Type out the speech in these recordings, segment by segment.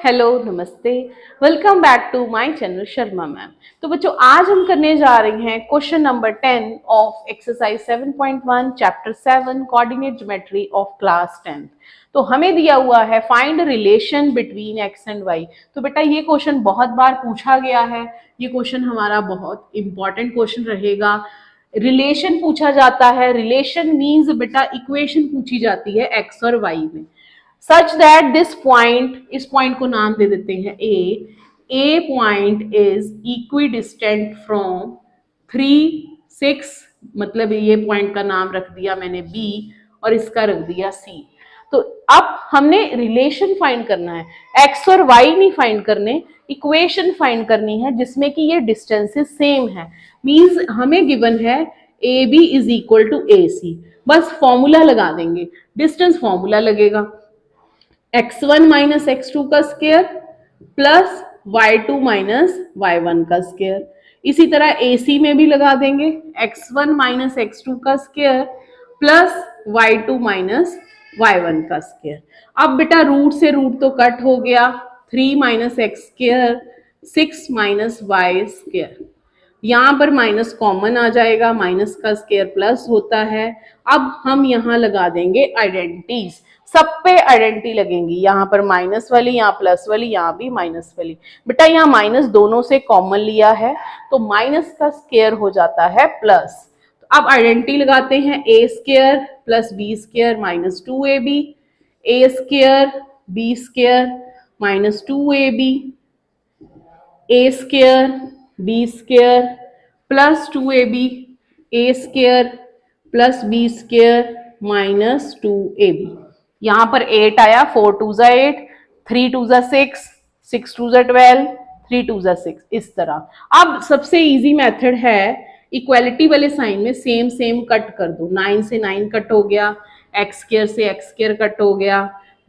Hello नमस्ते, welcome back to my channel Sharma ma'am. तो बच्चों आज हम करने जा रहे हैं question number 10 of exercise 7.1 chapter 7 coordinate geometry of class 10। तो हमें दिया हुआ है find relation between x and y. तो बेटा ये क्वेश्चन बहुत बार पूछा गया है, ये क्वेश्चन हमारा बहुत इंपॉर्टेंट क्वेश्चन रहेगा। रिलेशन पूछा जाता है, रिलेशन मीन्स बेटा इक्वेशन पूछी जाती है एक्स और वाई में, सच दैट दिस पॉइंट, इस पॉइंट को नाम दे देते हैं ए पॉइंट इज इक्विडिस्टेंट फ्रॉम 3, 6, मतलब ये पॉइंट का नाम रख दिया मैंने बी और इसका रख दिया सी। तो अब हमने रिलेशन फाइंड करना है, एक्स और वाई नहीं फाइंड करने, इक्वेशन फाइंड करनी है जिसमें कि ये डिस्टेंसेस सेम है। मींस हमें गिवन है A B is equal to A C, बस फॉर्मूला लगा देंगे, डिस्टेंस फॉर्मूला लगेगा x1 माइनस x2 का square plus y2 minus y1 का स्क्वायर। इसी तरह AC में भी लगा देंगे x1 माइनस x2 का square plus y2 minus y1 का स्क्वायर। अब बेटा रूट से रूट तो कट हो गया, 3 minus x square 6 minus y square, यहाँ पर माइनस कॉमन आ जाएगा, माइनस का स्क्वायर प्लस होता है। अब हम यहाँ लगा देंगे आइडेंटिटीज, सब पे आइडेंटिटी लगेंगी, यहाँ पर माइनस वाली, यहाँ प्लस वाली, यहाँ भी माइनस वाली। बेटा यहाँ माइनस दोनों से कॉमन लिया है तो माइनस का स्क्वायर हो जाता है प्लस। तो अब आइडेंटिटी लगाते हैं, A square plus B square minus 2ab, A square B square minus 2ab, A square B square plus 2ab, A square plus B square minus 2ab। यहाँ पर 8 आया, 4 2 जा 8, 3 2 जा 6, 6 2 जा 12, 3 2 जा 6, इस तरह। अब सबसे इजी मेथड है, इक्वालिटी वाले साइन में सेम सेम कट कर दो, 9 से 9 कट हो गया, एक्स स्क्वायर से एक्स स्क्वायर कट हो गया,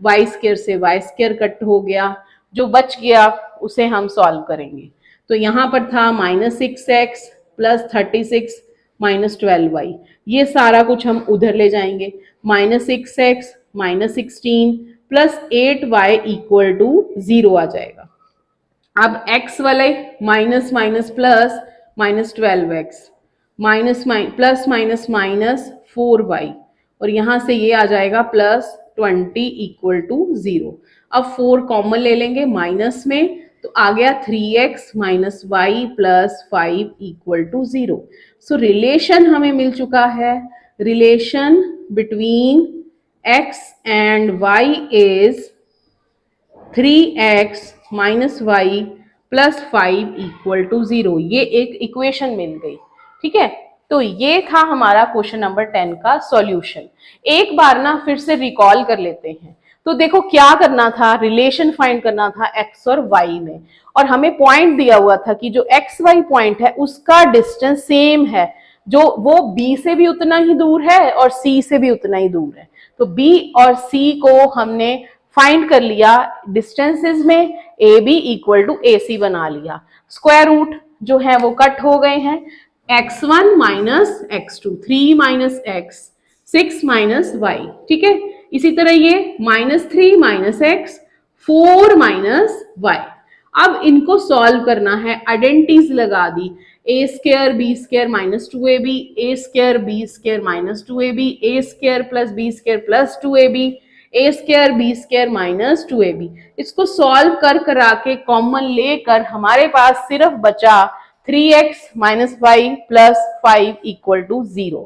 वाई स्क्वायर से वाई स्क्वायर कट हो गया, जो बच गया उसे हम सॉल्व करेंगे। तो यहाँ पर था minus 6x plus 36 minus 12y, ये सारा कुछ हम उधर ले जाएंगे, minus 6x minus 16 plus 8y equal to 0 आ जाएगा। अब x वाले minus minus plus minus 12x minus plus minus minus 4y और यहाँ से ये आ जाएगा प्लस 20 इक्वल टू 0। अब 4 कॉमन ले लेंगे माइनस में, तो आ गया 3x minus y plus 5 equal to 0। So relation हमें मिल चुका है, relation between x and y is 3x minus y plus 5 equal to 0। ये एक इक्वेशन मिल गई, ठीक है। तो ये था हमारा क्वेश्चन नंबर 10 का सॉल्यूशन। एक बार ना फिर से रिकॉल कर लेते हैं। तो देखो क्या करना था, रिलेशन फाइंड करना था x और y में, और हमें पॉइंट दिया हुआ था कि जो एक्स वाई पॉइंट है उसका डिस्टेंस सेम है, जो वो b से भी उतना ही दूर है और c से भी उतना ही दूर है। तो b और c को हमने फाइंड कर लिया, डिस्टेंसेस में A B equal to A सी बना लिया, स्क्वायर रूट जो है वो कट हो गए हैं, x1 minus x2, 3 minus x, 6 minus y, ठीक है। इसी तरह ये minus 3 minus x, 4 minus y। अब इनको सॉल्व करना है, आइडेंटिटीज लगा दी, A square B square minus 2ab, A square B square minus 2ab, A square plus B square plus 2ab, A square B square minus 2ab। इसको solve कर करा के कॉमन लेकर हमारे पास सिर्फ बचा 3x minus y plus 5 equal to 0।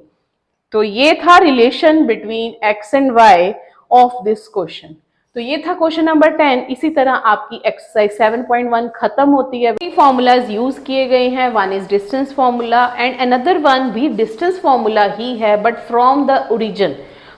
तो ये था relation between x and y of this question. तो ये था क्वेश्चन नंबर 10। इसी तरह आपकी एक्सरसाइज 7.1 खत्म होती है। फॉर्मूलाज यूज किए गए हैं, one is distance formula and another one भी डिस्टेंस फॉर्मूला ही है बट फ्रॉम द ओरिजिन।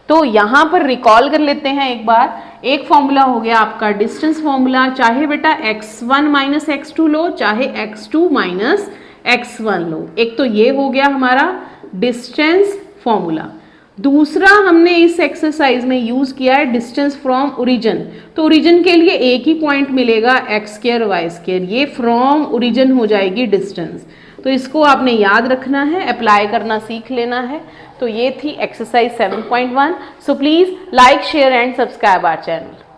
तो यहाँ पर रिकॉल कर लेते हैं एक बार। एक फॉर्मूला हो गया आपका डिस्टेंस फॉर्मूला, चाहे बेटा x1 माइनस x2 लो, चाहे x2 माइनस x1 लो। एक तो ये हो गया हमारा डिस्टेंस फॉर्मूला। दूसरा हमने इस एक्सरसाइज में यूज किया है डिस्टेंस फ्रॉम ओरिजिन। तो ओरिजिन के लिए एक ही पॉइंट मिलेगा एक्स स्क्वायर वाई स्क्वायर, ये फ्रॉम ओरिजिन हो जाएगी डिस्टेंस। तो इसको आपने याद रखना है, अप्लाई करना सीख लेना है। तो ये थी exercise 7.1। So please like share and subscribe our channel.